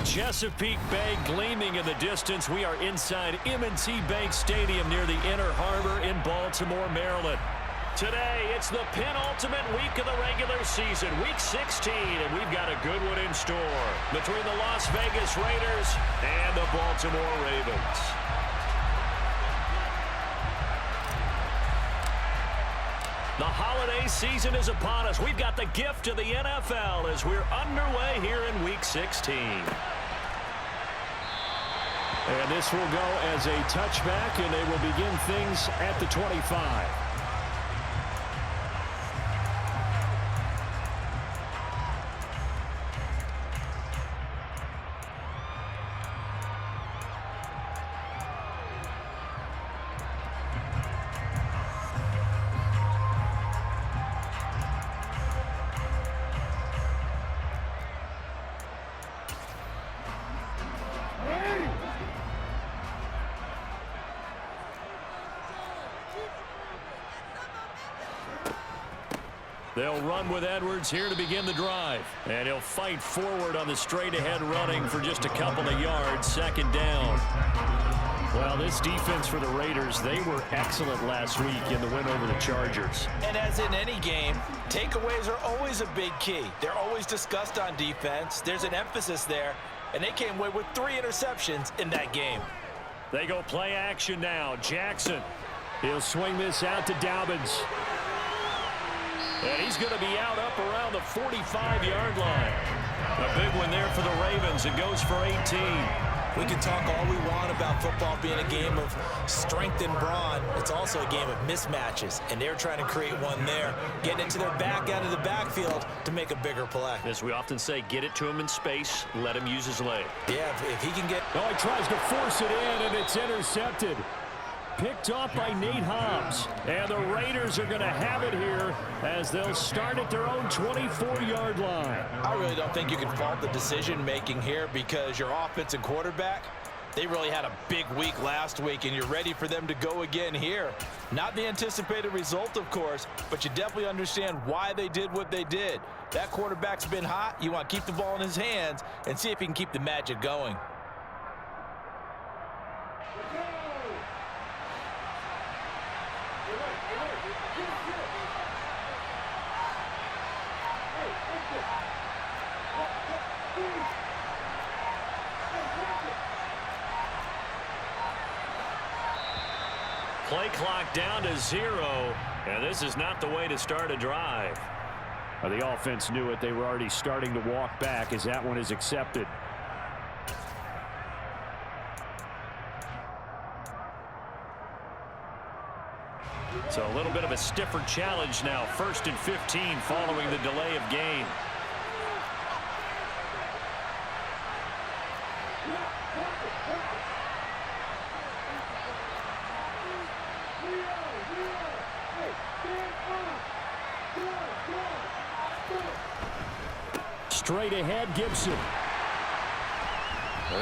Chesapeake Bay gleaming in the distance. We are inside M&T Bank Stadium near the Inner Harbor in Baltimore, Maryland. Today, it's the penultimate week of the regular season, week 16, and we've got a good one in store between the Las Vegas Raiders and the Baltimore Ravens. The holiday season is upon us. We've got the gift of the NFL as we're underway here in week 16. And this will go as a touchback, and they will begin things at the 25. They'll run with Edwards here to begin the drive. And he'll fight forward on the straight-ahead running for just a couple of yards. Second down. Well, this defense for the Raiders, they were excellent last week in the win over the Chargers. And as in any game, takeaways are always a big key. They're always discussed on defense. There's an emphasis there. And they came away with 3 interceptions in that game. They go play action now. Jackson. He'll swing this out to Dobbins. And he's going to be out up around the 45-yard line. A big one there for the Ravens. It goes for 18. We can talk all we want about football being a game of strength and brawn. It's also a game of mismatches, and they're trying to create one there, getting into their back out of the backfield to make a bigger play. As we often say, get it to him in space, let him use his leg. Yeah, if he can get... Oh, he tries to force it in, and it's intercepted. Picked off by Nate Hobbs. And the Raiders are going to have it here as they'll start at their own 24-yard line. I really don't think you can fault the decision-making here because your offense and quarterback, they really had a big week last week, and you're ready for them to go again here. Not the anticipated result, of course, but you definitely understand why they did what they did. That quarterback's been hot. You want to keep the ball in his hands and see if he can keep the magic going. Play clock down to 0, and this is not the way to start a drive. The offense knew it. They were already starting to walk back as that one is accepted. So a little bit of a stiffer challenge now. 1st and 15 following the delay of game. Straight ahead, Gibson.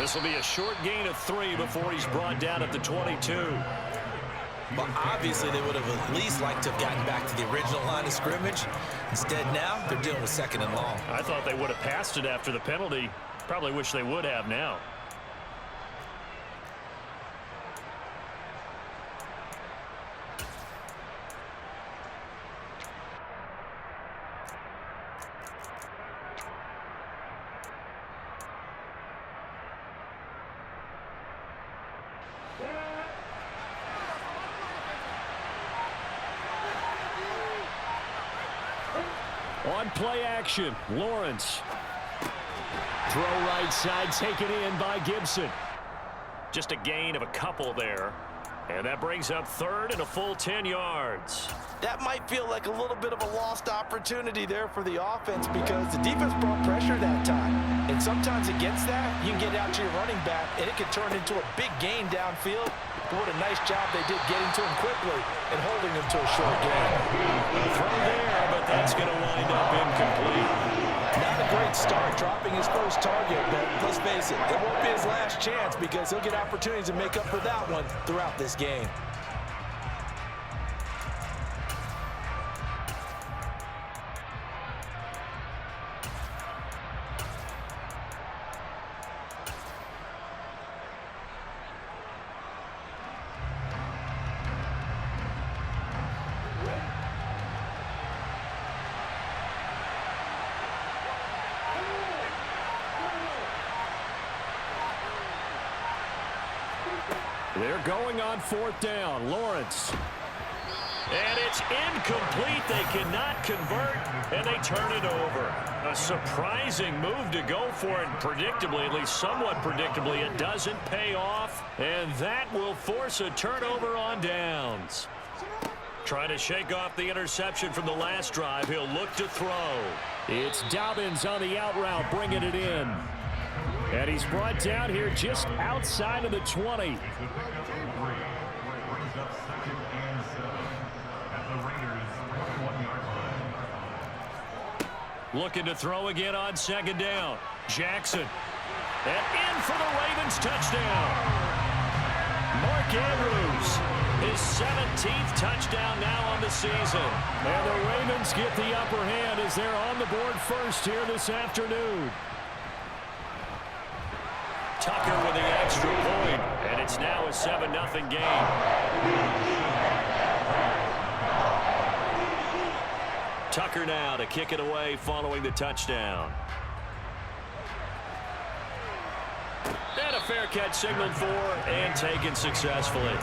This will be a short gain of 3 before he's brought down at the 22. Well, obviously, they would have at least liked to have gotten back to the original line of scrimmage. Instead, now, they're dealing with 2nd and long. I thought they would have passed it after the penalty. Probably wish they would have now. On play action, Lawrence. Throw right side, taken in by Gibson. Just a gain of a couple there. And that brings up 3rd and a full 10 yards. That might feel like a little bit of a lost opportunity there for the offense because the defense brought pressure that time. And sometimes against that, you can get out to your running back, and it can turn into a big gain downfield. What a nice job they did getting to him quickly and holding him to a short gain. Throw there, but that's going to wind up incomplete. Not a great start dropping his first target, but let's face it, it won't be his last chance because he'll get opportunities to make up for that one throughout this game. They're going on 4th down. Lawrence. And it's incomplete. They cannot convert, and they turn it over. A surprising move to go for it. Predictably, at least somewhat predictably, it doesn't pay off. And that will force a turnover on downs. Trying to shake off the interception from the last drive. He'll look to throw. It's Dobbins on the out route, bringing it in. And he's brought down here just outside of the 20. Looking to throw again on 2nd down. Jackson. And in for the Ravens touchdown. Mark Andrews, his 17th touchdown now on the season. And the Ravens get the upper hand as they're on the board first here this afternoon. Tucker with the extra point, and it's now a 7-0 game. Tucker now to kick it away following the touchdown. And a fair catch signaled for and taken successfully.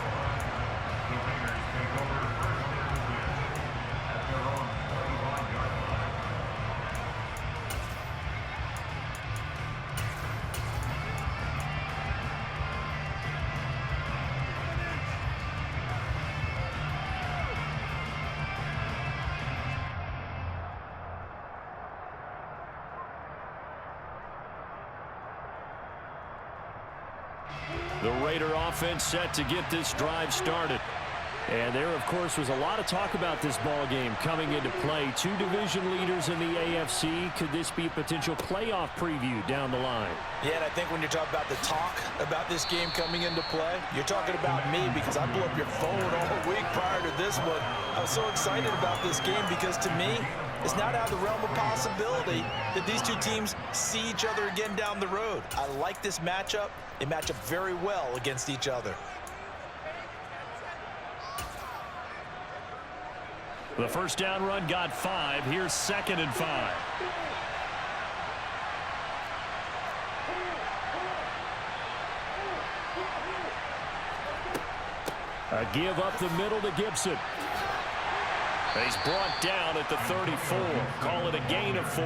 The Raider offense set to get this drive started. And there, of course, was a lot of talk about this ball game coming into play. 2 division leaders in the AFC. Could this be a potential playoff preview down the line? Yeah, and I think when you're talking about the talk about this game coming into play, you're talking about me because I blew up your phone all week prior to this one. I was so excited about this game because, to me, it's not out of the realm of possibility that these two teams see each other again down the road. I like this matchup. They match up very well against each other. The first down run got 5. Here's 2nd and 5. A give up the middle to Gibson. He's brought down at the 34. Call it a gain of 4.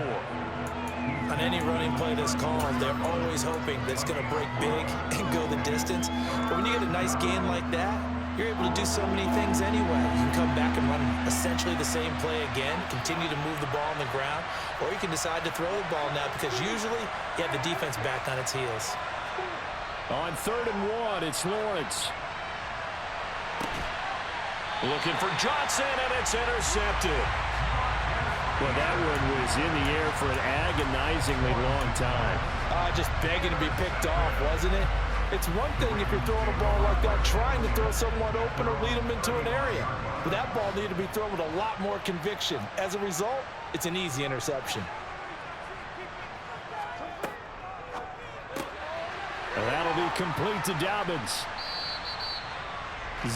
On any running play that's called, they're always hoping that it's going to break big and go the distance. But when you get a nice gain like that, you're able to do so many things anyway. You can come back and run essentially the same play again, continue to move the ball on the ground, or you can decide to throw the ball now because usually you have the defense back on its heels. On 3rd and 1, it's Lawrence. Looking for Johnson, and it's intercepted. Well, that one was in the air for an agonizingly long time. Just begging to be picked off, wasn't it? It's one thing if you're throwing a ball like that, trying to throw someone open or lead them into an area. But that ball needed to be thrown with a lot more conviction. As a result, it's an easy interception. And that'll be complete to Dobbins.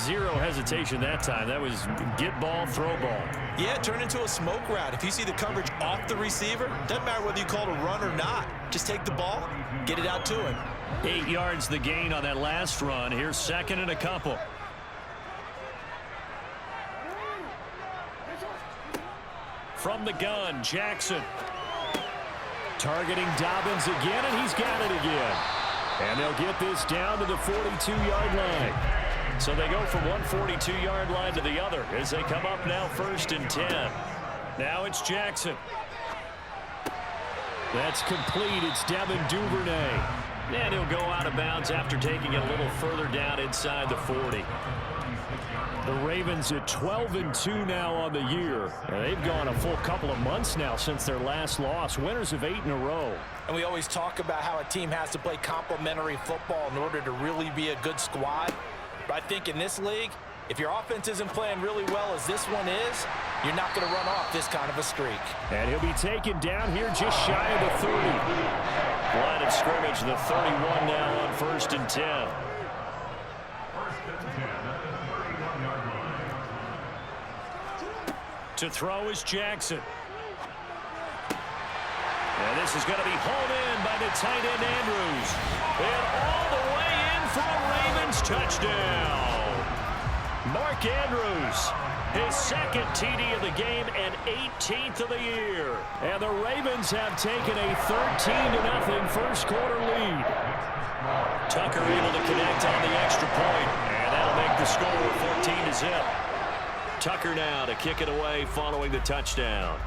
Zero hesitation that time. That was get ball, throw ball. Yeah, turn into a smoke route. If you see the coverage off the receiver, doesn't matter whether you call it a run or not. Just take the ball, get it out to him. 8 yards the gain on that last run. Here's 2nd and a couple. From the gun, Jackson. Targeting Dobbins again, and he's got it again. And they'll get this down to the 42-yard line. So they go from one 42-yard line to the other as they come up now 1st and 10. Now it's Jackson. That's complete. It's Devin Duvernay. And he'll go out of bounds after taking it a little further down inside the 40. The Ravens at 12-2 now on the year. And they've gone a full couple of months now since their last loss. Winners of 8 in a row. And we always talk about how a team has to play complementary football in order to really be a good squad. But I think in this league, if your offense isn't playing really well as this one is, you're not going to run off this kind of a streak. And he'll be taken down here just shy of the 30. Line of scrimmage, the 31 now on 1st and 10. To throw is Jackson. And this is going to be hauled in by the tight end Andrews. And all the way in for a Ravens touchdown. Mark Andrews, his second TD of the game and 18th of the year. And the Ravens have taken a 13-0 first quarter lead. Tucker able to connect on the extra point, and that'll make the score 14-0. Tucker now to kick it away following the touchdown.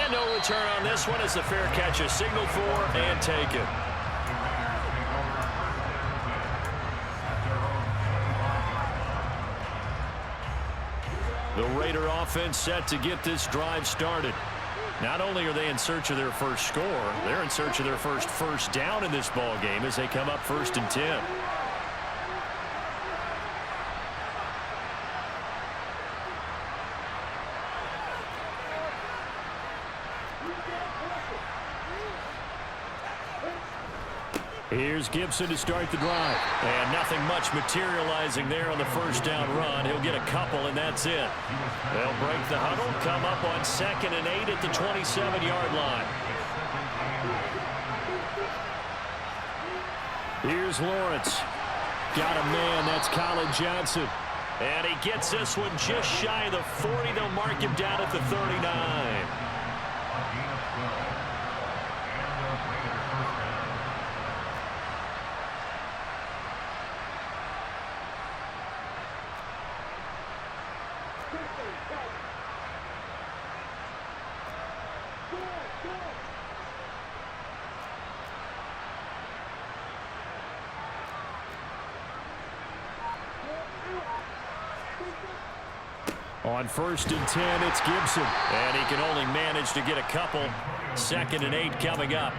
And no return on this one as the fair catch is signaled for and taken. The Raider offense set to get this drive started. Not only are they in search of their first score, they're in search of their first down in this ball game as they come up 1st and 10. Here's Gibson to start the drive. And nothing much materializing there on the first down run. He'll get a couple, and that's it. They'll break the huddle, come up on 2nd and 8 at the 27-yard line. Here's Lawrence. Got a man, that's Colin Johnson. And he gets this one just shy of the 40. They'll mark him down at the 39. On 1st and 10, it's Gibson. And he can only manage to get a couple. 2nd and 8 coming up.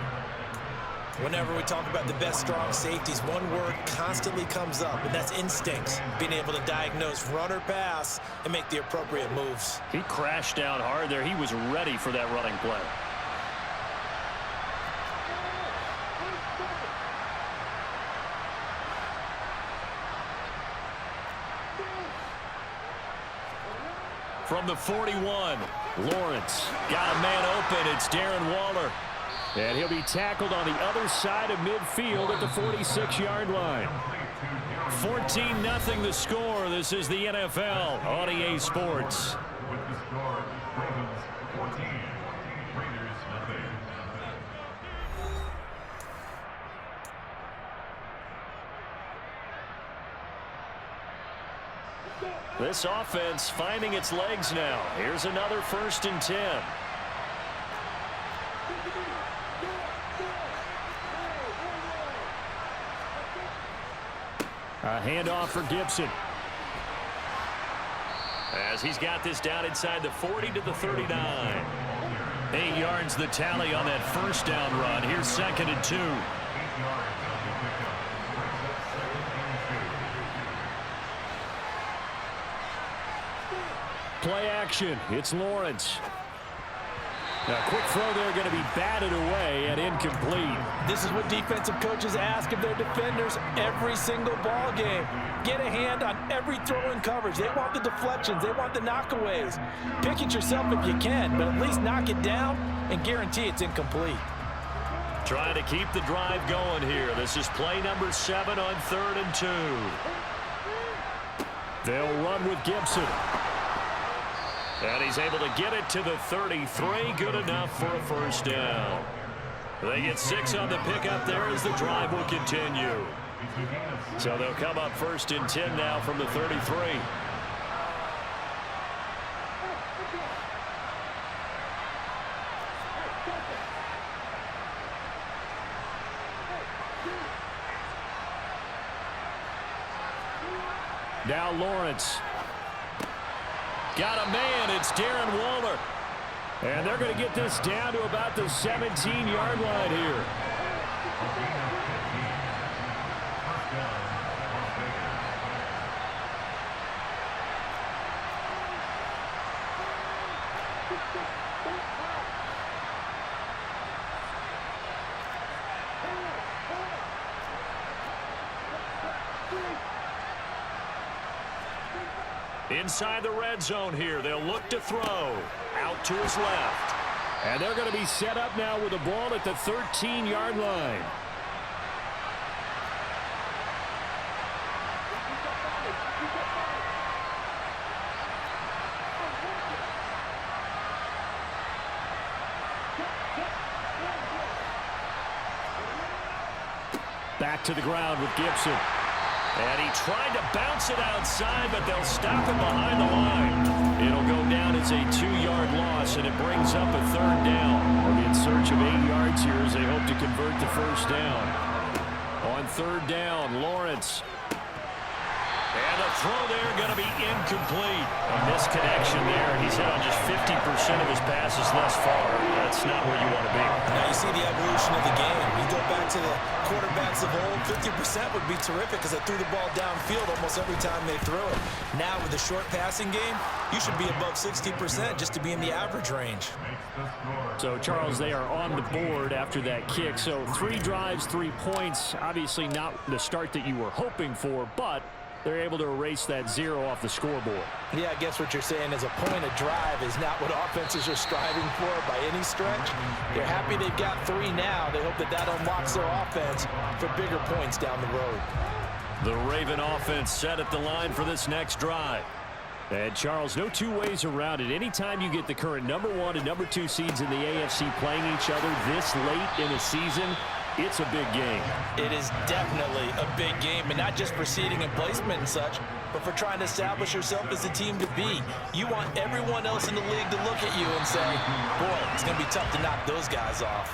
Whenever we talk about the best strong safeties, one word constantly comes up, and that's instincts. Being able to diagnose run or pass and make the appropriate moves. He crashed down hard there. He was ready for that running play. From the 41, Lawrence got a man open. It's Darren Waller. And he'll be tackled on the other side of midfield at the 46-yard line. 14-0 the score. This is the NFL on EA Sports. This offense finding its legs now. Here's another 1st and 10. A handoff for Gibson. As he's got this down inside the 40 to the 39. 8 yards the tally on that first down run. Here's 2nd and 2. Play action. It's Lawrence. A quick throw there going to be batted away and incomplete. This is what defensive coaches ask of their defenders every single ball game. Get a hand on every throw in coverage. They want the deflections. They want the knockaways. Pick it yourself if you can, but at least knock it down and guarantee it's incomplete. Trying to keep the drive going here. This is play number 7 on 3rd and 2. They'll run with Gibson. And he's able to get it to the 33. Good enough for a first down. They get 6 on the pickup there as the drive will continue. So they'll come up 1st and 10 now from the 33. Now Lawrence. Got a man. It's Darren Waller. And they're going to get this down to about the 17-yard line here. Inside the red zone here. They'll look to throw. Out to his left. And they're going to be set up now with the ball at the 13-yard line. Back to the ground with Gibson. And he tried to bounce it outside, but they'll stop him behind the line. It'll go down as a 2-yard loss, and it brings up a 3rd down. They'll be in search of 8 yards here as they hope to convert the 1st down. On 3rd down, Lawrence. And the throw there going to be incomplete. A misconnection there. He's hit on just 50% of his passes thus far. That's not where you want to be. Now you see the evolution of the game. You go back to the quarterbacks of old, 50% would be terrific because they threw the ball downfield almost every time they threw it. Now with the short passing game, you should be above 60% just to be in the average range. So, Charles, they are on the board after that kick. So 3 drives, 3 points. Obviously not the start that you were hoping for, but they're able to erase that 0 off the scoreboard. Yeah, I guess what you're saying is a point of drive is not what offenses are striving for by any stretch. They're happy they've got 3 now. They hope that that unlocks their offense for bigger points down the road. The Raven offense set at the line for this next drive. And, Charles, no 2 ways around it. Anytime you get the current number 1 and number 2 seeds in the AFC playing each other this late in a season, it's a big game. It is definitely a big game, and not just for seeding and placement and such, but for trying to establish yourself as a team to be. You want everyone else in the league to look at you and say, boy, it's going to be tough to knock those guys off.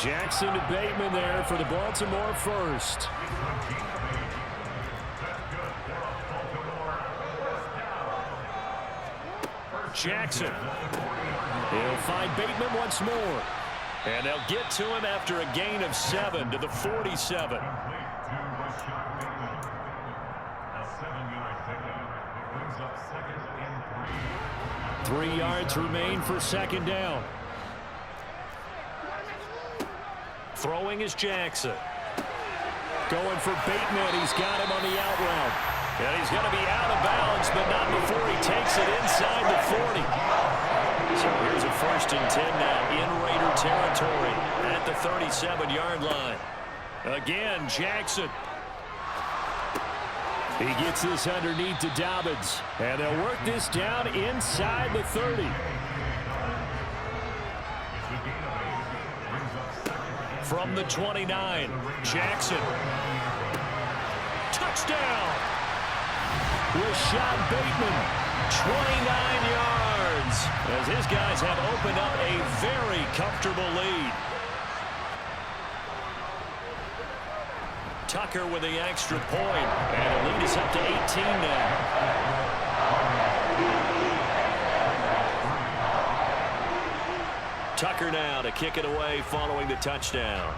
Jackson to Bateman there for the Baltimore 1st. Jackson. He'll find Bateman once more. And they'll get to him after a gain of 7 to the 47. 3 yards remain for 2nd down. Throwing is Jackson. Going for Bateman. He's got him on the out route. And he's going to be out of bounds, but not before he takes it inside the 40. So here's a 1st and 10 now in Raider territory at the 37-yard line. Again, Jackson. He gets this underneath to Dobbins. And they'll work this down inside the 30. From the 29, Jackson. Touchdown! Rashad Bateman, 29 yards, as his guys have opened up a very comfortable lead. Tucker with the extra point, and the lead is up to 18 now. Tucker now to kick it away following the touchdown.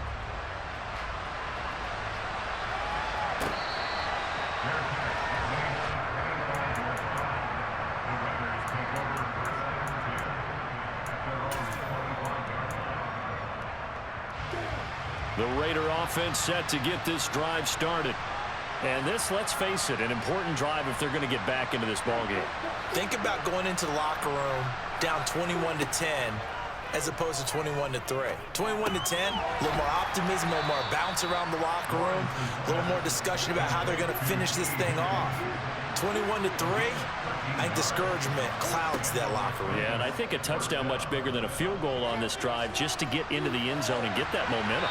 The Raider offense set to get this drive started. And this, let's face it, an important drive if they're going to get back into this ballgame. Think about going into the locker room down 21-10 as opposed to 21-3. 21-10, a little more optimism, a little more bounce around the locker room, a little more discussion about how they're going to finish this thing off. 21-3, I think discouragement clouds that locker room. Yeah, and I think a touchdown much bigger than a field goal on this drive just to get into the end zone and get that momentum.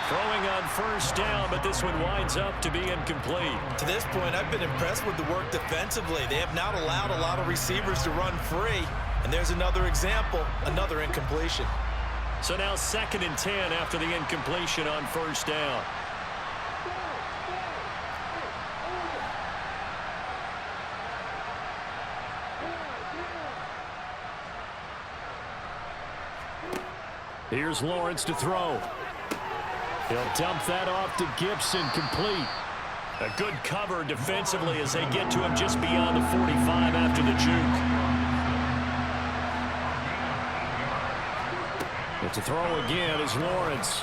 Throwing on 1st down, but this one winds up to be incomplete. To this point, I've been impressed with the work defensively. They have not allowed a lot of receivers to run free. And there's another example, another incompletion. So now 2nd and 10 after the incompletion on 1st down. Here's Lawrence to throw. He'll dump that off to Gibson, complete. A good cover defensively as they get to him just beyond the 45 after the juke. But to throw again is Lawrence.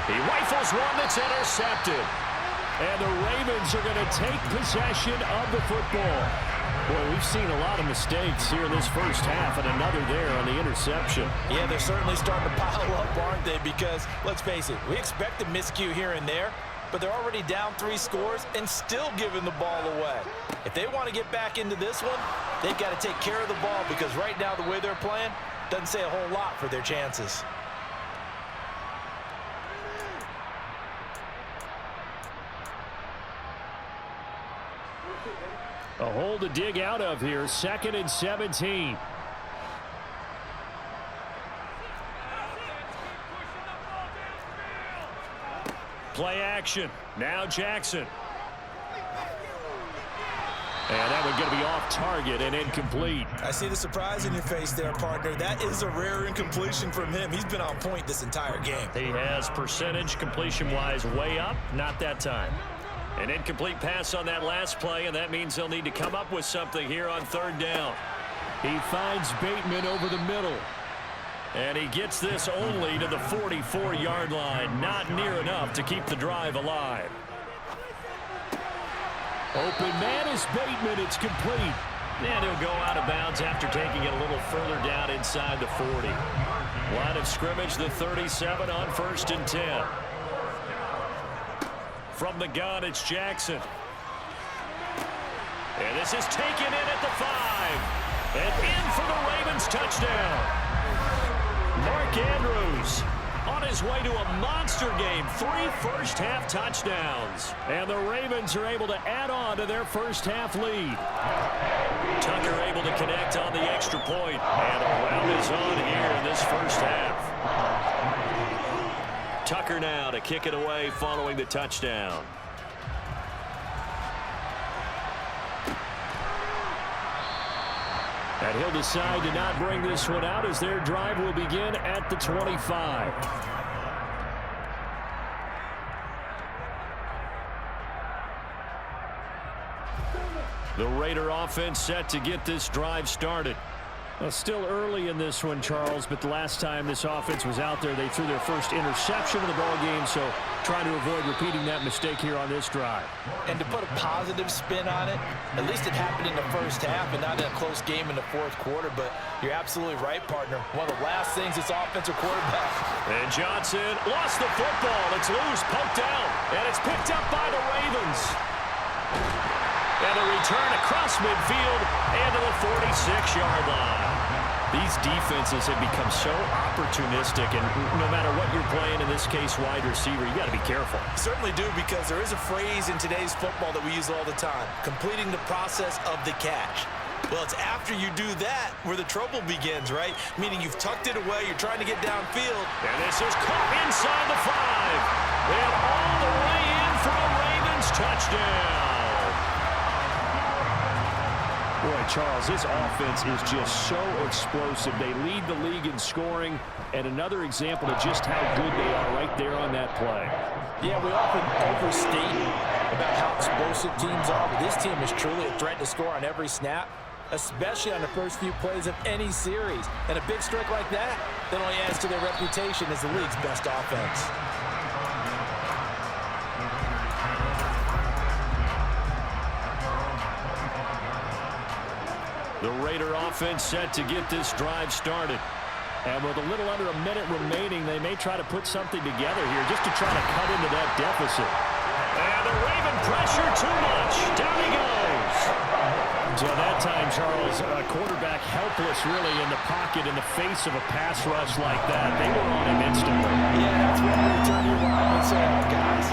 He rifles one that's intercepted. And the Ravens are going to take possession of the football. Boy, we've seen a lot of mistakes here in this 1st half, and another there on the interception. Yeah, they're certainly starting to pile up, aren't they? Because, let's face it, we expect a miscue here and there, but they're already down 3 scores and still giving the ball away. If they want to get back into this one, they've got to take care of the ball because right now the way they're playing doesn't say a whole lot for their chances. A hole to dig out of here. 2nd and 17. Play action. Now Jackson. And that one going to be off target and incomplete. I see the surprise in your face there, partner. That is a rare incompletion from him. He's been on point this entire game. He has percentage completion-wise way up. Not that time. An incomplete pass on that last play, and that means they'll need to come up with something here on 3rd down. He finds Bateman over the middle. And he gets this only to the 44-yard line. Not near enough to keep the drive alive. Open man is Bateman. It's complete. And he'll go out of bounds after taking it a little further down inside the 40. Line of scrimmage, the 37 on 1st and 10. From the gun, it's Jackson. And this is taken in at the 5. And in for the Ravens touchdown. Mark Andrews on his way to a monster game. 3 first-half touchdowns. And the Ravens are able to add on to their first-half lead. Tucker able to connect on the extra point. And a round is on here in this first half. Tucker now to kick it away following the touchdown. And he'll decide to not bring this one out as their drive will begin at the 25. The Raider offense set to get this drive started. Well, still early in this one, Charles, but the last time this offense was out there, they threw their first interception of the ball game, so trying to avoid repeating that mistake here on this drive. And to put a positive spin on it, at least it happened in the first half and not in a close game in the 4th quarter, but you're absolutely right, partner. One of the last things this offensive quarterback. And Johnson lost the football. It's loose, poked out, and it's picked up by the Ravens. And a return across midfield and to the 46-yard line. These defenses have become so opportunistic, and no matter what you're playing, in this case wide receiver, you got to be careful. Certainly do, because there is a phrase in today's football that we use all the time, completing the process of the catch. Well, it's after you do that where the trouble begins, right? Meaning you've tucked it away, you're trying to get downfield. And this is caught inside the 5. And all the way in for a Ravens touchdown. Boy, Charles, this offense is just so explosive. They lead the league in scoring, and another example of just how good they are right there on that play. Yeah, we often overstate about how explosive teams are, but this team is truly a threat to score on every snap, especially on the first few plays of any series. And a big strike like that only adds to their reputation as the league's best offense. The Raider offense set to get this drive started. And with a little under a minute remaining, they may try to put something together here just to try to cut into that deficit. And the Raven pressure too much. Down he goes. So that time, Charles, quarterback helpless really in the pocket in the face of a pass rush like that. They were on him instantly. Yeah, that's when you turn your line and say, oh, guys,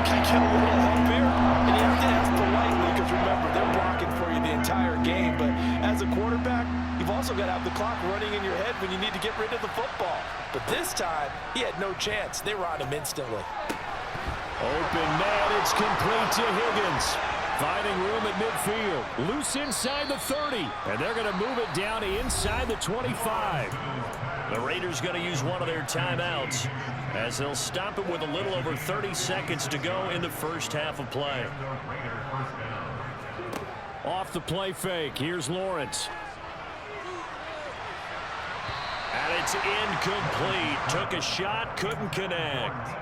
can I get a little help here? And you have to ask politely, because remember, they're blocking for you the entire game. But as a quarterback, you've also got to have the clock running in your head when you need to get rid of the football. But this time, he had no chance. They were on him instantly. Open man, it's complete to Higgins. Finding room at midfield. Loose inside the 30. And they're going to move it down to inside the 25. The Raiders going to use one of their timeouts as they'll stop it with a little over 30 seconds to go in the first half of play. Off the play fake. Here's Lawrence. And it's incomplete. Took a shot, couldn't connect.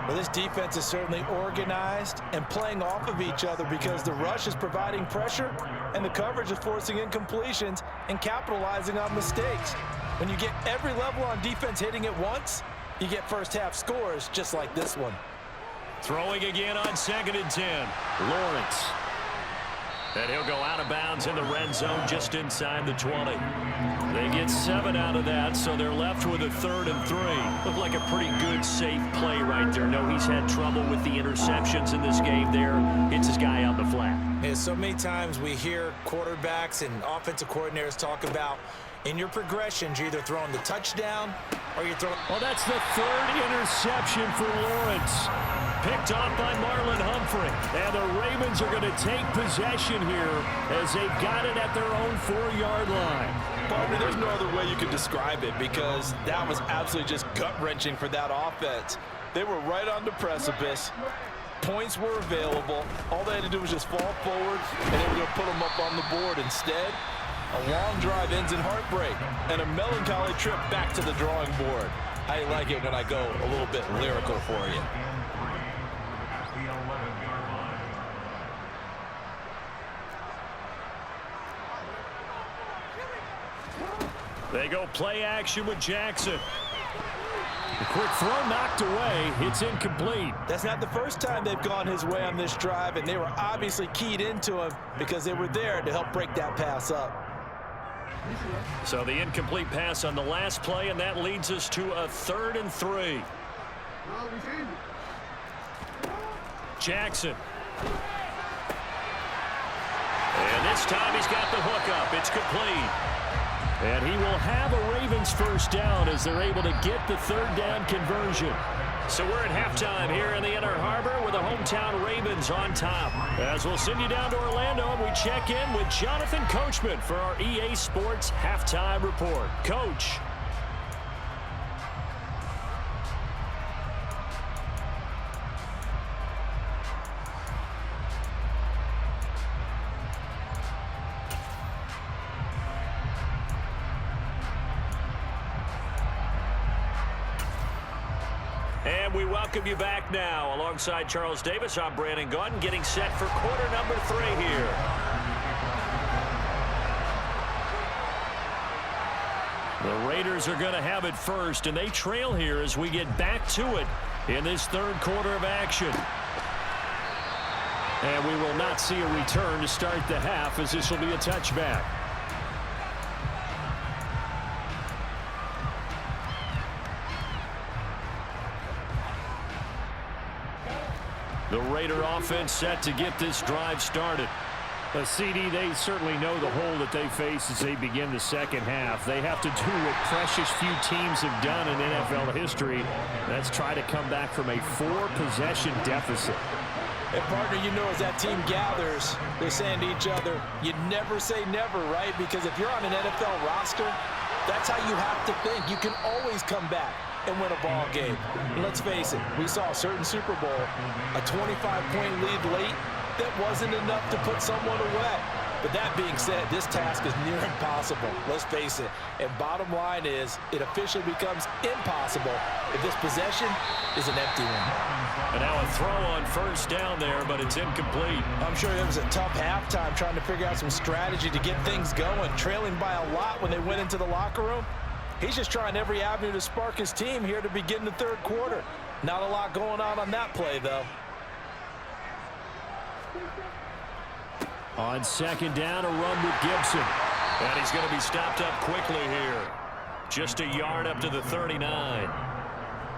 Well, this defense is certainly organized and playing off of each other because the rush is providing pressure and the coverage is forcing incompletions and capitalizing on mistakes. When you get every level on defense hitting at once, you get first half scores just like this one. Throwing again on 2nd and 10. Lawrence. And he'll go out of bounds in the red zone just inside the 20. They get 7 out of that, so they're left with a 3rd and 3. Looked like a pretty good, safe play right there. No, he's had trouble with the interceptions in this game there. Hits his guy out the flat. Yeah, so many times we hear quarterbacks and offensive coordinators talk about in your progressions, you're either throwing the touchdown or you're throwing... Well, that's the third interception for Lawrence. Picked off by Marlon Humphrey. And the Ravens are going to take possession here as they've got it at their own 4-yard line. Partner, there's no other way you could describe it because that was absolutely just gut-wrenching for that offense. They were right on the precipice. Points were available. All they had to do was just fall forward, and they were going to put them up on the board. Instead, a long drive ends in heartbreak and a melancholy trip back to the drawing board. I like it when I go a little bit lyrical for you. They go play action with Jackson. The quick throw knocked away. It's incomplete. That's not the first time they've gone his way on this drive, and they were obviously keyed into him because they were there to help break that pass up. So the incomplete pass on the last play, and that leads us to a 3rd and 3. Jackson. And this time he's got the hook up. It's complete. And he will have a Ravens first down as they're able to get the 3rd down conversion. So we're at halftime here in the Inner Harbor with the hometown Ravens on top. As we'll send you down to Orlando and we check in with Jonathan Coachman for our EA Sports Halftime Report. Coach. And we welcome you back now. Alongside Charles Davis, I'm Brandon Gaudin, getting set for quarter number 3 here. The Raiders are going to have it first, and they trail here as we get back to it in this 3rd quarter of action. And we will not see a return to start the half, as this will be a touchback. The Raider offense set to get this drive started. CD, they certainly know the hole that they face as they begin the second half. They have to do what precious few teams have done in NFL history. That's try to come back from a 4-possession deficit. And partner, you know, as that team gathers, they're saying to each other, you never say never, right? Because if you're on an NFL roster, that's how you have to think. You can always come back and win a ball game. And let's face it, we saw a certain Super Bowl, a 25-point lead late, that wasn't enough to put someone away. But that being said, this task is near impossible. Let's face it. And bottom line is, it officially becomes impossible if this possession is an empty one. And now a throw on first down there, but it's incomplete. I'm sure it was a tough halftime trying to figure out some strategy to get things going, trailing by a lot when they went into the locker room. He's just trying every avenue to spark his team here to begin the 3rd quarter. Not a lot going on that play, though. On 2nd down, a run with Gibson. And he's going to be stopped up quickly here. Just a yard up to the 39.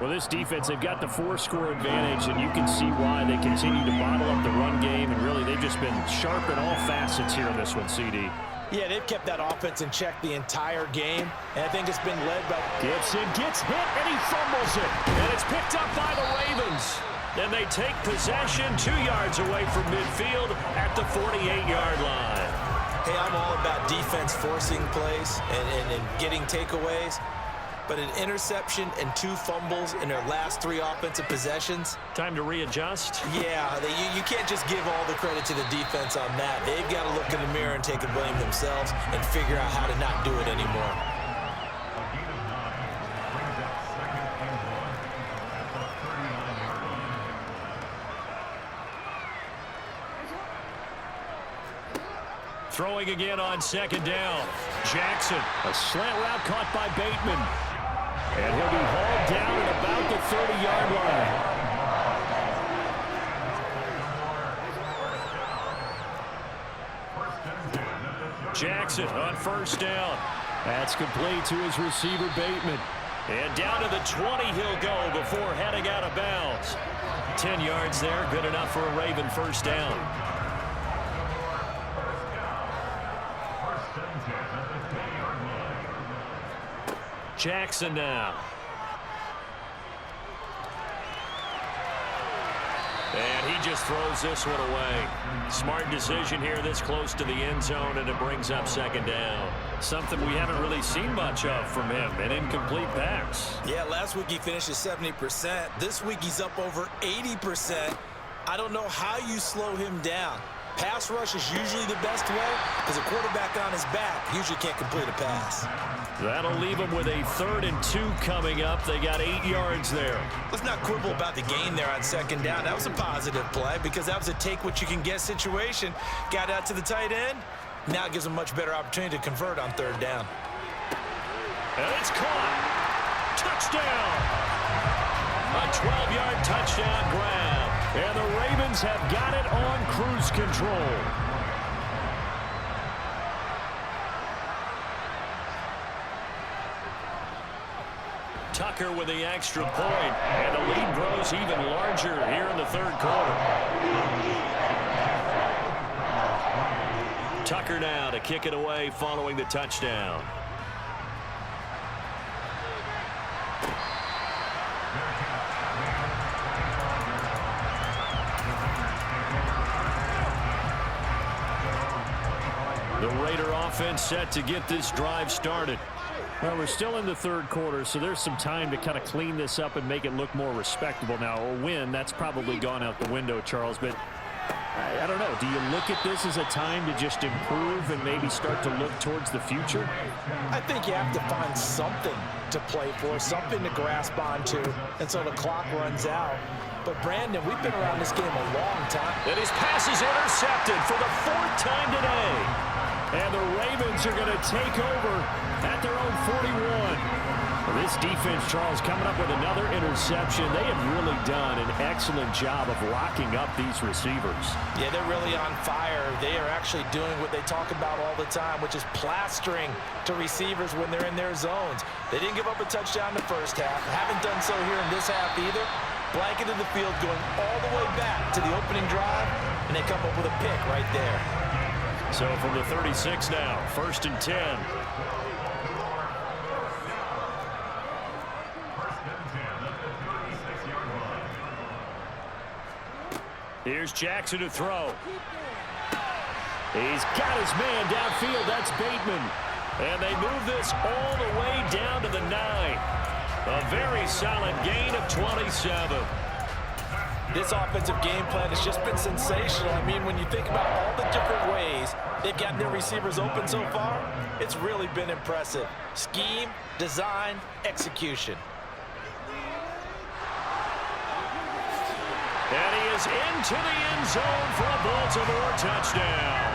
Well, this defense, they've got the 4-score advantage, and you can see why they continue to bottle up the run game, and really they've just been sharp in all facets here in this one, CD. Yeah, they've kept that offense in check the entire game, and I think it's been led by... Gibson gets hit, and he fumbles it. And it's picked up by the Ravens. Then they take possession 2 yards away from midfield at the 48-yard line. Hey, I'm all about defense forcing plays and getting takeaways. But an interception and 2 fumbles in their last 3 offensive possessions. Time to readjust. Yeah, you can't just give all the credit to the defense on that. They've got to look in the mirror and take the blame themselves and figure out how to not do it anymore. Throwing again on 2nd down. Jackson, a slant route caught by Bateman. And he'll be hauled down at about the 30-yard line. Jackson on 1st down. That's complete to his receiver, Bateman. And down to the 20 he'll go before heading out of bounds. 10 yards there, good enough for a Raven first down. Jackson now. And he just throws this one away. Smart decision here this close to the end zone, and it brings up second down. Something we haven't really seen much of from him, an incomplete pass. Yeah, last week he finished at 70%. This week he's up over 80%. I don't know how you slow him down. Pass rush is usually the best way because a quarterback on his back usually can't complete a pass. That'll leave them with a 3rd and 2 coming up. They got 8 yards there. Let's not quibble about the gain there on second down. That was a positive play because that was a take-what-you-can-get situation. Got out to the tight end. Now it gives them a much better opportunity to convert on 3rd down. And it's caught. Touchdown. A 12-yard touchdown grab. And the Ravens have got it on cruise control. Tucker with the extra point, and the lead grows even larger here in the 3rd quarter. Tucker now to kick it away following the touchdown. The Raider offense set to get this drive started. Well, we're still in the 3rd quarter, so there's some time to kind of clean this up and make it look more respectable. Now, a win, that's probably gone out the window, Charles, but I don't know. Do you look at this as a time to just improve and maybe start to look towards the future? I think you have to find something to play for, something to grasp onto until the clock runs out. But, Brandon, we've been around this game a long time. And his pass is intercepted for the 4th time today. And the Ravens are going to take over at their own 41. Well, this defense, Charles, coming up with another interception. They have really done an excellent job of locking up these receivers. Yeah, they're really on fire. They are actually doing what they talk about all the time, which is plastering to receivers when they're in their zones. They didn't give up a touchdown in the first half. Haven't done so here in this half either. Blanketed the field going all the way back to the opening drive, and they come up with a pick right there. So from the 36 now, 1st and 10. Here's Jackson to throw. He's got his man downfield. That's Bateman. And they move this all the way down to the 9. A very solid gain of 27. This offensive game plan has just been sensational. I mean, when you think about all the different ways they've gotten their receivers open so far, it's really been impressive. Scheme, design, execution. And he is into the end zone for a Baltimore touchdown.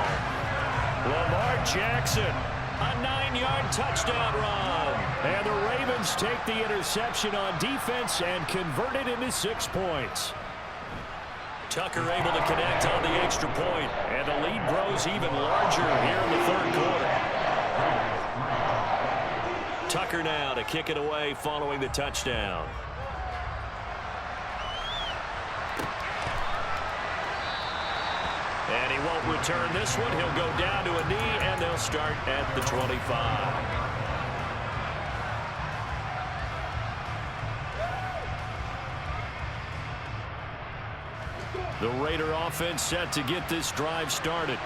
Lamar Jackson, a 9-yard touchdown run. And the Ravens take the interception on defense and convert it into 6 points. Tucker able to connect on the extra point, and the lead grows even larger here in the 3rd quarter. Tucker now to kick it away following the touchdown. And he won't return this one. He'll go down to a knee, and they'll start at the 25. The Raider offense set to get this drive started.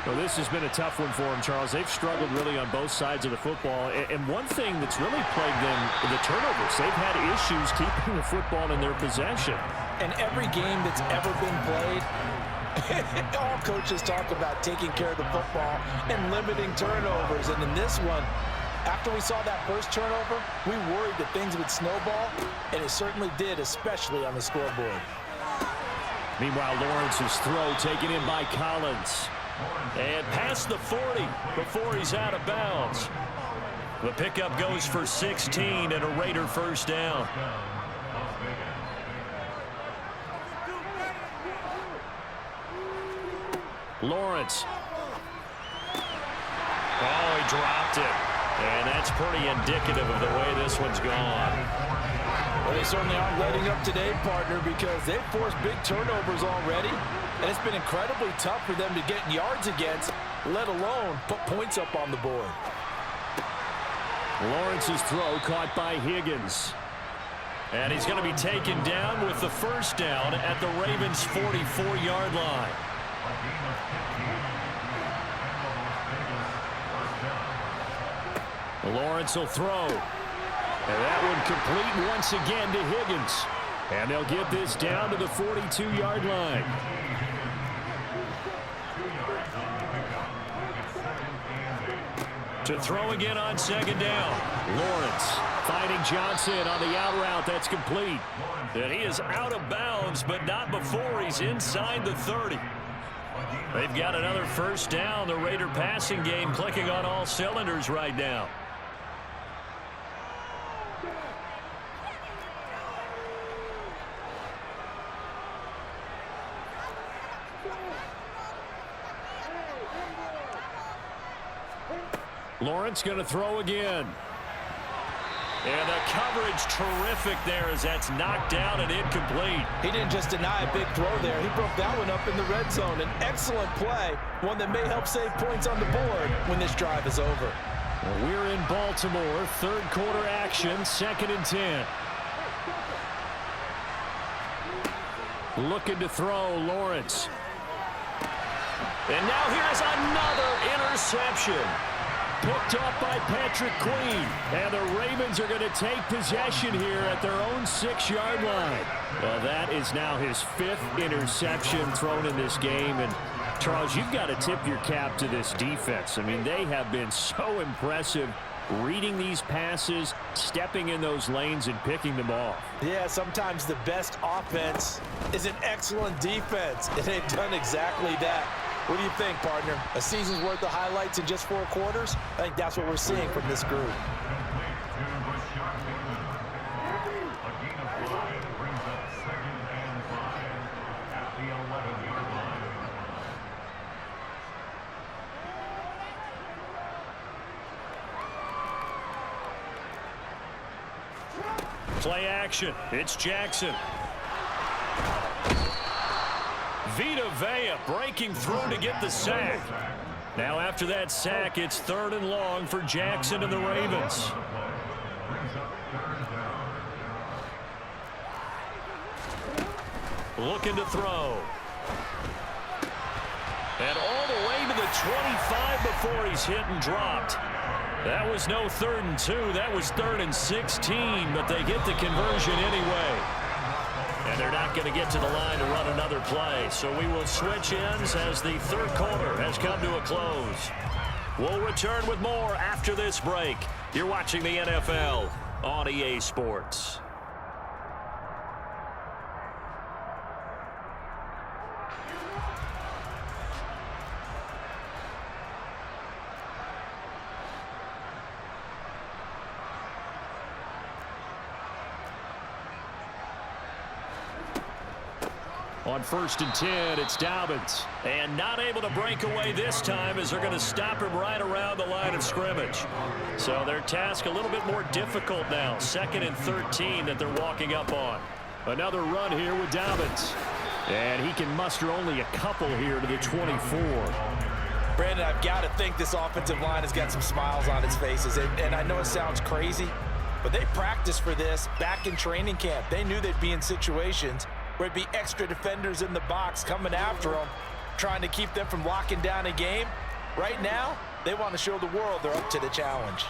Well, this has been a tough one for them, Charles. They've struggled really on both sides of the football. And one thing that's really plagued them, the turnovers. They've had issues keeping the football in their possession. And every game that's ever been played, all coaches talk about taking care of the football and limiting turnovers. And in this one, after we saw that first turnover, we worried that things would snowball, and it certainly did, especially on the scoreboard. Meanwhile, Lawrence's throw taken in by Collins. And past the 40 before he's out of bounds. The pickup goes for 16 and a Raider first down. Lawrence. Oh, he dropped it. And that's pretty indicative of the way this one's gone. Well, they certainly aren't letting up today, partner, because they've forced big turnovers already, and it's been incredibly tough for them to get yards against, let alone put points up on the board. Lawrence's throw caught by Higgins. And he's going to be taken down with the first down at the Ravens' 44-yard line. Lawrence will throw. And that one complete once again to Higgins. And they'll get this down to the 42-yard line. To throw again on second down. Lawrence finding Johnson on the out route. That's complete. And he is out of bounds, but not before he's inside the 30. They've got another first down. The Raider passing game clicking on all cylinders right now. Lawrence going to throw again. And the coverage terrific there as that's knocked down and incomplete. He didn't just deny a big throw there. He broke that one up in the red zone. An excellent play, one that may help save points on the board when this drive is over. Well, we're in Baltimore. Third quarter action, 2nd and 10. Looking to throw, Lawrence. And now here's another interception. Picked off by Patrick Queen. And the Ravens are going to take possession here at their own 6-yard line. Well, that is now his 5th interception thrown in this game. And, Charles, you've got to tip your cap to this defense. I mean, they have been so impressive reading these passes, stepping in those lanes, and picking them off. Yeah, sometimes the best offense is an excellent defense. And they've done exactly that. What do you think, partner? A season's worth of highlights in just 4 quarters? I think that's what we're seeing from this group. Play action. It's Jackson. Vita Vea breaking through to get the sack. Now after that sack, it's 3rd and long for Jackson and the Ravens. Looking to throw. And all the way to the 25 before he's hit and dropped. That was no 3rd and 2. That was 3rd and 16, but they get the conversion anyway. And they're not going to get to the line to run another play. So we will switch ends as the 3rd quarter has come to a close. We'll return with more after this break. You're watching the NFL on EA Sports. On 1st and 10, it's Dobbins. And not able to break away this time as they're going to stop him right around the line of scrimmage. So their task a little bit more difficult now. 2nd and 13 that they're walking up on. Another run here with Dobbins. And he can muster only a couple here to the 24. Brandon, I've got to think this offensive line has got some smiles on its faces. And I know it sounds crazy, but they practiced for this back in training camp. They knew they'd be in situations where it'd be extra defenders in the box coming after them, trying to keep them from locking down a game. Right now, they want to show the world they're up to the challenge.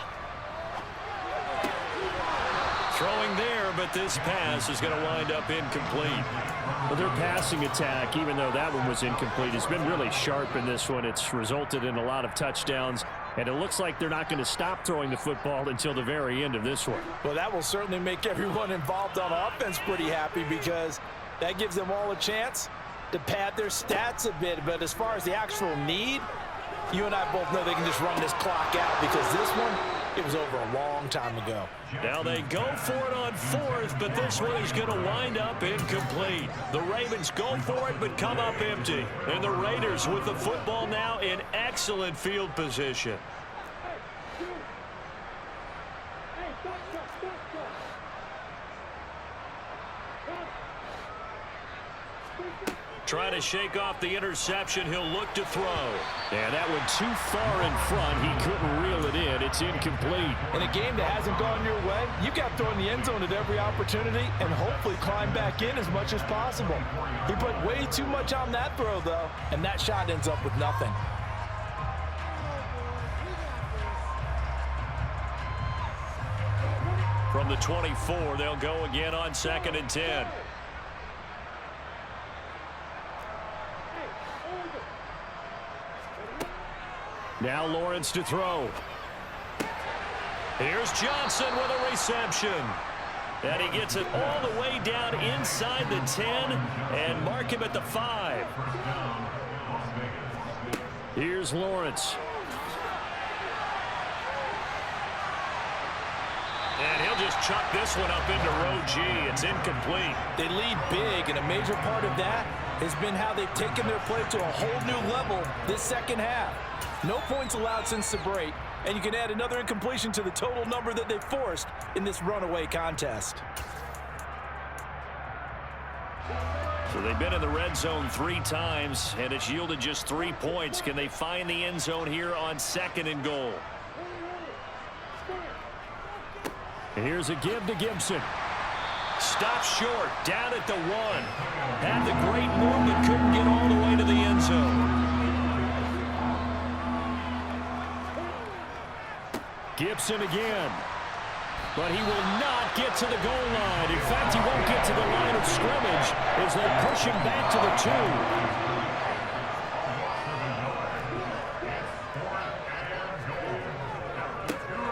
Throwing there, but this pass is going to wind up incomplete. Well, their passing attack, even though that one was incomplete, has been really sharp in this one. It's resulted in a lot of touchdowns, and it looks like they're not going to stop throwing the football until the very end of this one. Well, that will certainly make everyone involved on offense pretty happy because that gives them all a chance to pad their stats a bit. But as far as the actual need, you and I both know they can just run this clock out because this one, it was over a long time ago. Now they go for it on 4th, but this one is going to wind up incomplete. The Ravens go for it, but come up empty. And the Raiders with the football now in excellent field position. Trying to shake off the interception. He'll look to throw. And that went too far in front. He couldn't reel it in. It's incomplete. In a game that hasn't gone your way, you've got to throw in the end zone at every opportunity and hopefully climb back in as much as possible. He put way too much on that throw, though, and that shot ends up with nothing. From the 24, they'll go again on 2nd and 10. Now Lawrence to throw. Here's Johnson with a reception. And he gets it all the way down inside the 10 and mark him at the 5. Here's Lawrence. And he'll just chuck this one up into row G. It's incomplete. They lead big, and a major part of that has been how they've taken their play to a whole new level this second half. No points allowed since the break, and you can add another incompletion to the total number that they've forced in this runaway contest. So they've been in the red zone 3 times, and it's yielded just 3 points. Can they find the end zone here on 2nd and goal? Here's a give to Gibson. Stop short, down at the 1. Had the great move, but couldn't get all the way to the end zone. Gibson again. But he will not get to the goal line. In fact, he won't get to the line of scrimmage as they push him back to the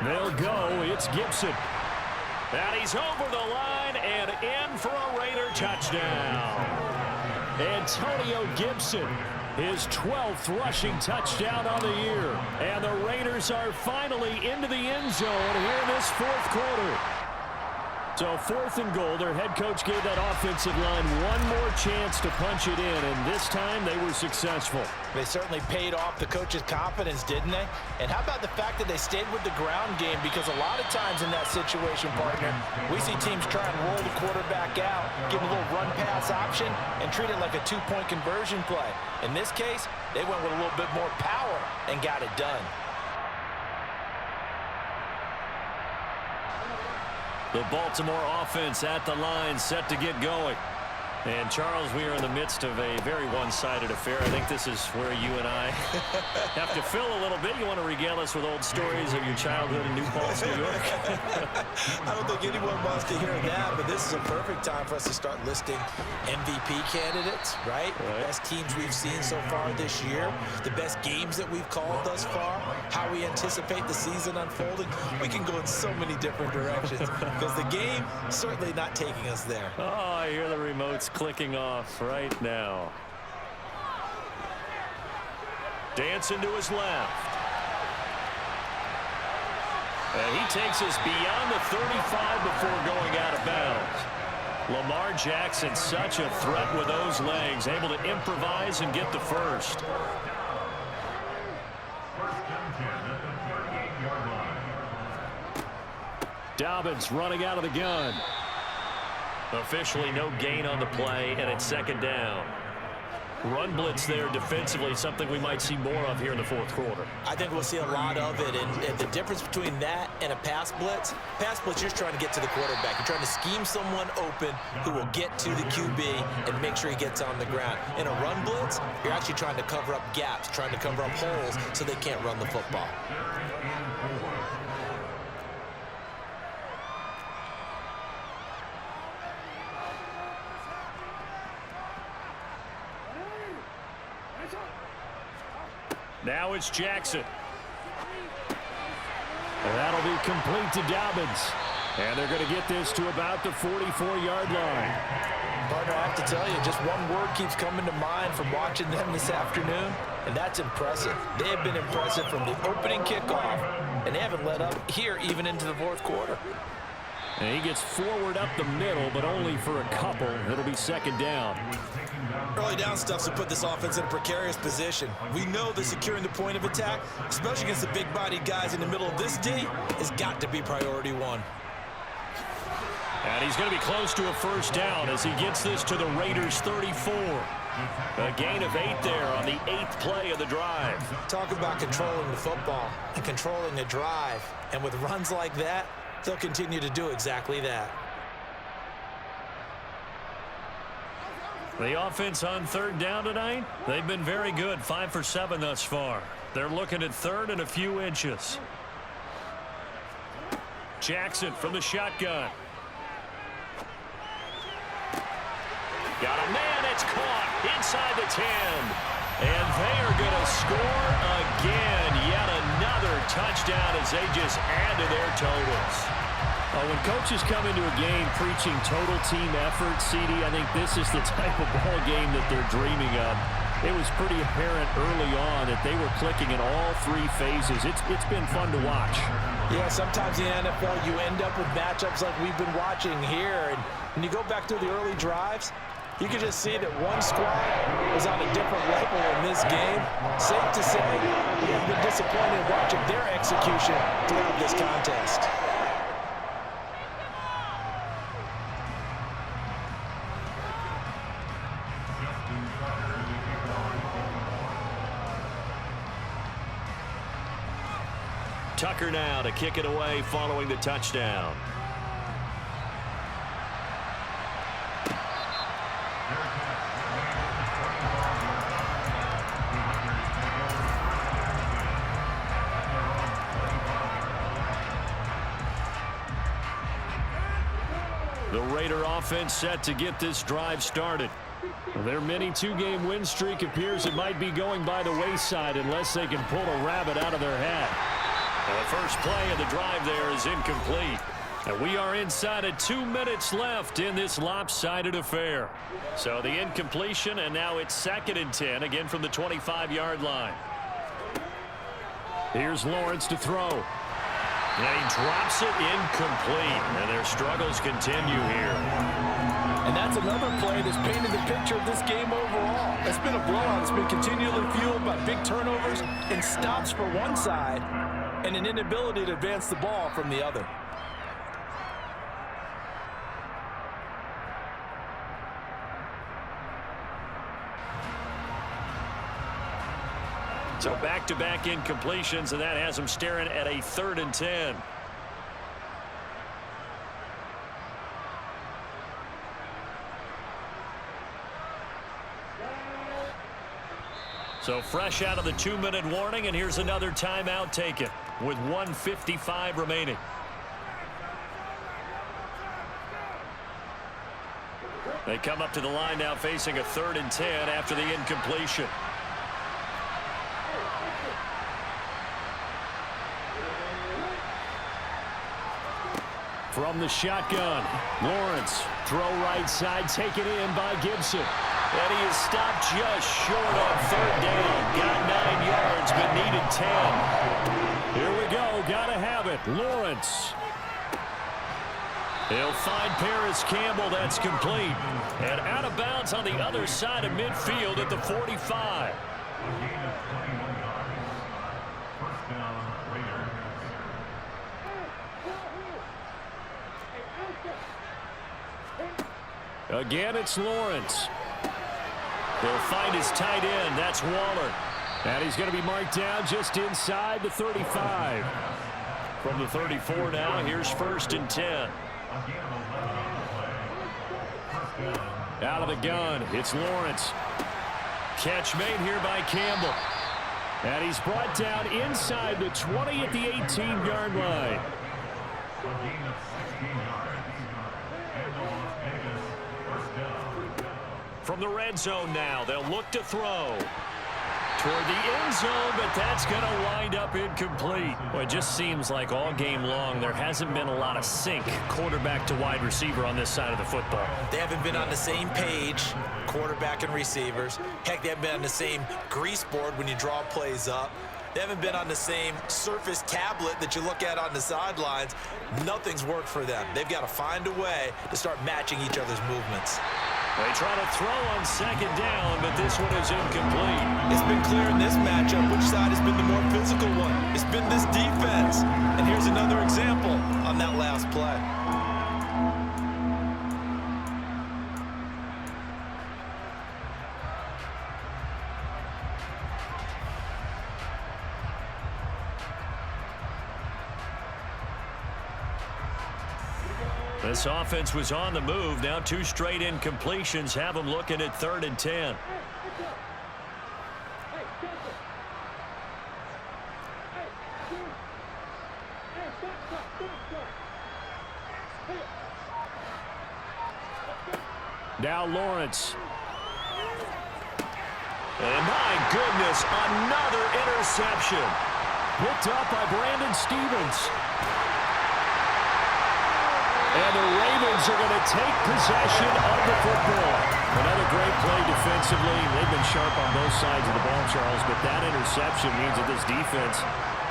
2. They'll go. It's Gibson. And he's over the line and in for a Raider touchdown. Antonio Gibson, his 12th rushing touchdown on the year. And the Raiders are finally into the end zone here in this 4th quarter. So 4th and goal, their head coach gave that offensive line one more chance to punch it in, and this time they were successful. They certainly paid off the coach's confidence, didn't they? And how about the fact that they stayed with the ground game? Because a lot of times in that situation, partner, we see teams try and roll the quarterback out, give him a little run-pass option, and treat it like a 2-point conversion play. In this case, they went with a little bit more power and got it done. The Baltimore offense at the line, set to get going. And, Charles, we are in the midst of a very one-sided affair. I think this is where you and I have to fill a little bit. You want to regale us with old stories of your childhood in New Paltz, New York? I don't think anyone wants to hear that, but this is a perfect time for us to start listing MVP candidates, right? The best teams we've seen so far this year, the best games that we've called thus far, how we anticipate the season unfolding. We can go in so many different directions because the game is certainly not taking us there. Oh, I hear the remotes clicking off right now. Dancing to his left. And he takes us beyond the 35 before going out of bounds. Lamar Jackson, such a threat with those legs, able to improvise and get the first. Dobbins running out of the gun. Officially no gain on the play, and it's 2nd down. Run blitz there defensively, something we might see more of here in the 4th quarter. I think we'll see a lot of it, and the difference between that and a pass blitz, you're just trying to get to the quarterback. You're trying to scheme someone open who will get to the QB and make sure he gets on the ground. In a run blitz, you're actually trying to cover up gaps, trying to cover up holes so they can't run the football. Now it's Jackson. And that'll be complete to Dobbins. And they're going to get this to about the 44-yard line. Partner, I have to tell you, just one word keeps coming to mind from watching them this afternoon, and that's impressive. They have been impressive from the opening kickoff, and they haven't let up here even into the 4th quarter. And he gets forward up the middle, but only for a couple. It'll be 2nd down. Early down stuff's to put this offense in a precarious position. We know that securing the point of attack, especially against the big-bodied guys in the middle of this D, has got to be priority 1. And he's going to be close to a 1st down as he gets this to the Raiders' 34. A gain of 8 there on the 8th play of the drive. Talk about controlling the football and controlling a drive. And with runs like that, they'll continue to do exactly that. The offense on 3rd down tonight, they've been very good, 5 for 7 thus far. They're looking at 3rd and a few inches. Jackson from the shotgun. Got a man, it's caught inside the 10. And they are going to score again. Yet another touchdown as they just add to their totals. When coaches come into a game preaching total team effort, CD, I think this is the type of ball game that they're dreaming of. It was pretty apparent early on that they were clicking in all 3 phases. It's been fun to watch. Yeah, sometimes in the NFL you end up with matchups like we've been watching here. And when you go back to the early drives, you can just see that one squad was on a different level in this game. Safe to say, we have been disappointed watching their execution throughout this contest. Tucker now to kick it away following the touchdown. The Raider offense set to get this drive started. Their mini 2-game win streak appears it might be going by the wayside unless they can pull a rabbit out of their hat. The first play of the drive there is incomplete. And we are inside of 2 minutes left in this lopsided affair. So the incompletion, and now it's 2nd and 10, again from the 25-yard line. Here's Lawrence to throw. And he drops it incomplete. And their struggles continue here. And that's another play that's painted the picture of this game overall. It's been a blowout. It's been continually fueled by big turnovers and stops for one side and an inability to advance the ball from the other. So back-to-back incompletions, and that has them staring at a 3rd and 10. So fresh out of the 2-minute warning, and here's another timeout taken with 1:55 remaining. They come up to the line now facing a 3rd and 10 after the incompletion. From the shotgun, Lawrence, throw right side, taken in by Gibson. And he is stopped just short on 3rd down. Got 9 yards, but needed 10. Here we go, gotta have it. Lawrence. He'll find Paris Campbell, that's complete. And out of bounds on the other side of midfield at the 45. Again, it's Lawrence. They'll find his tight end. That's Waller. And he's going to be marked down just inside the 35. From the 34 now, here's 1st and 10. Out of the gun, it's Lawrence. Catch made here by Campbell. And he's brought down inside the 20 at the 18-yard line. From the red zone now, they'll look to throw. Toward the end zone, but that's going to wind up incomplete. Well, it just seems like all game long there hasn't been a lot of sync quarterback to wide receiver on this side of the football. They haven't been on the same page, quarterback and receivers. Heck, they haven't been on the same grease board when you draw plays up. They haven't been on the same surface tablet that you look at on the sidelines. Nothing's worked for them. They've got to find a way to start matching each other's movements. They try to throw on 2nd down, but this one is incomplete. It's been clear in this matchup which side has been the more physical one. It's been this defense. And here's another example on that last play. This offense was on the move. Now 2 straight incompletions have them looking at 3rd and 10. Now Lawrence. And my goodness, another interception. Picked up by Brandon Stevens. And the Ravens are going to take possession of the football. Another great play defensively. They've been sharp on both sides of the ball, Charles, but that interception means that this defense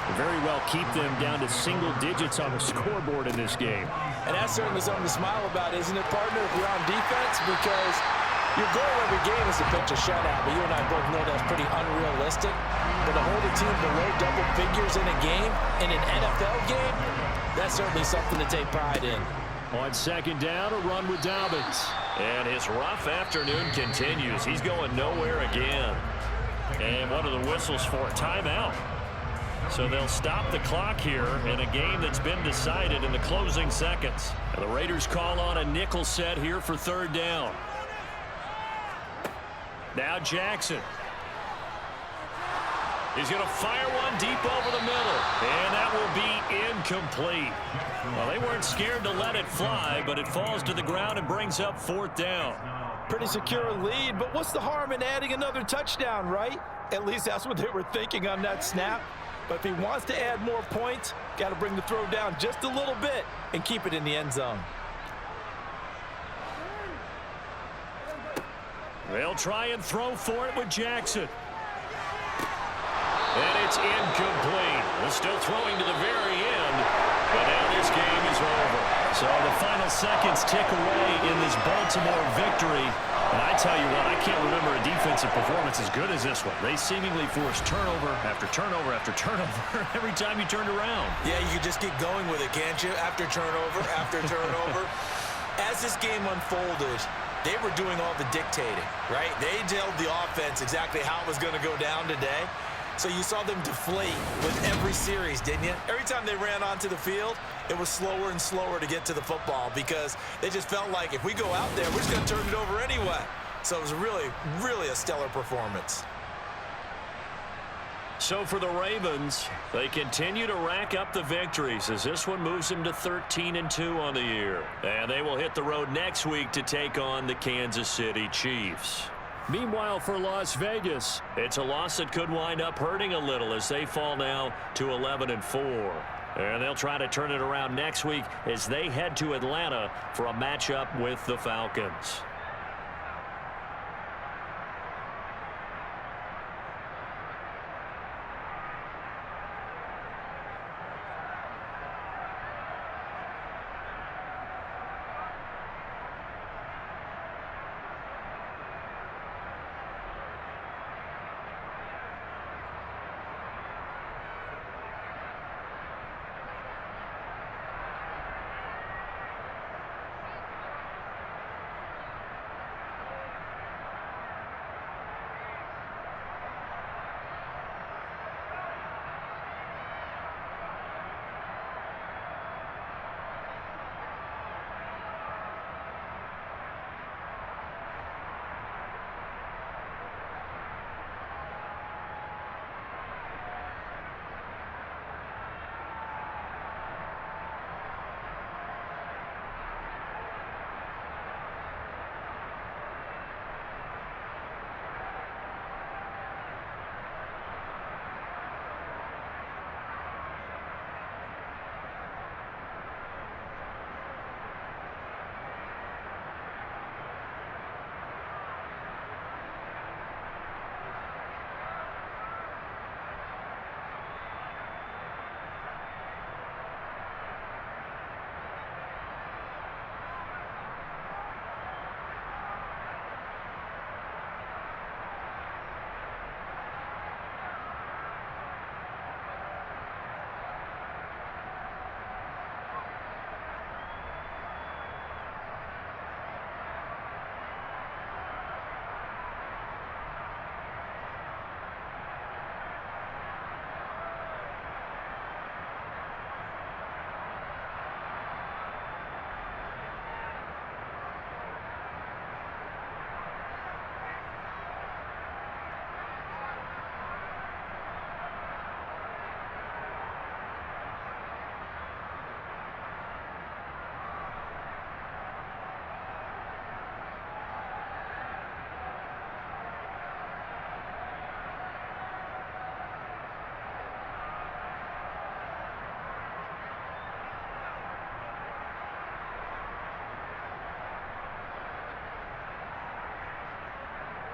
will very well keep them down to single digits on the scoreboard in this game. And that's certainly something to smile about, isn't it, partner, if you're on defense? Because your goal every game is to pitch a shutout, but you and I both know that's pretty unrealistic. But to hold a team below double figures in a game, in an NFL game, that's certainly something to take pride in. On 2nd down, a run with Dobbins. And his rough afternoon continues. He's going nowhere again. And one of the whistles for a timeout. So they'll stop the clock here in a game that's been decided in the closing seconds. And the Raiders call on a nickel set here for 3rd down. Now Jackson. He's going to fire one deep over the middle. And that will be incomplete. Well, they weren't scared to let it fly, but it falls to the ground and brings up 4th down. Pretty secure lead, but what's the harm in adding another touchdown, right? At least that's what they were thinking on that snap. But if he wants to add more points, got to bring the throw down just a little bit and keep it in the end zone. They'll try and throw for it with Jackson. And it's incomplete. We're still throwing to the very end, but now this game is over. So the final seconds tick away in this Baltimore victory. And I tell you what, I can't remember a defensive performance as good as this one. They seemingly forced turnover after turnover after turnover every time you turned around. Yeah, you can just keep going with it, can't you? After turnover, after turnover. As this game unfolded, they were doing all the dictating, right? They told the offense exactly how it was going to go down today. So you saw them deflate with every series, didn't you? Every time they ran onto the field, it was slower and slower to get to the football because they just felt like if we go out there, we're just going to turn it over anyway. So it was really, really a stellar performance. So for the Ravens, they continue to rack up the victories as this one moves them to 13-2 on the year. And they will hit the road next week to take on the Kansas City Chiefs. Meanwhile, for Las Vegas, it's a loss that could wind up hurting a little as they fall now to 11-4. And they'll try to turn it around next week as they head to Atlanta for a matchup with the Falcons.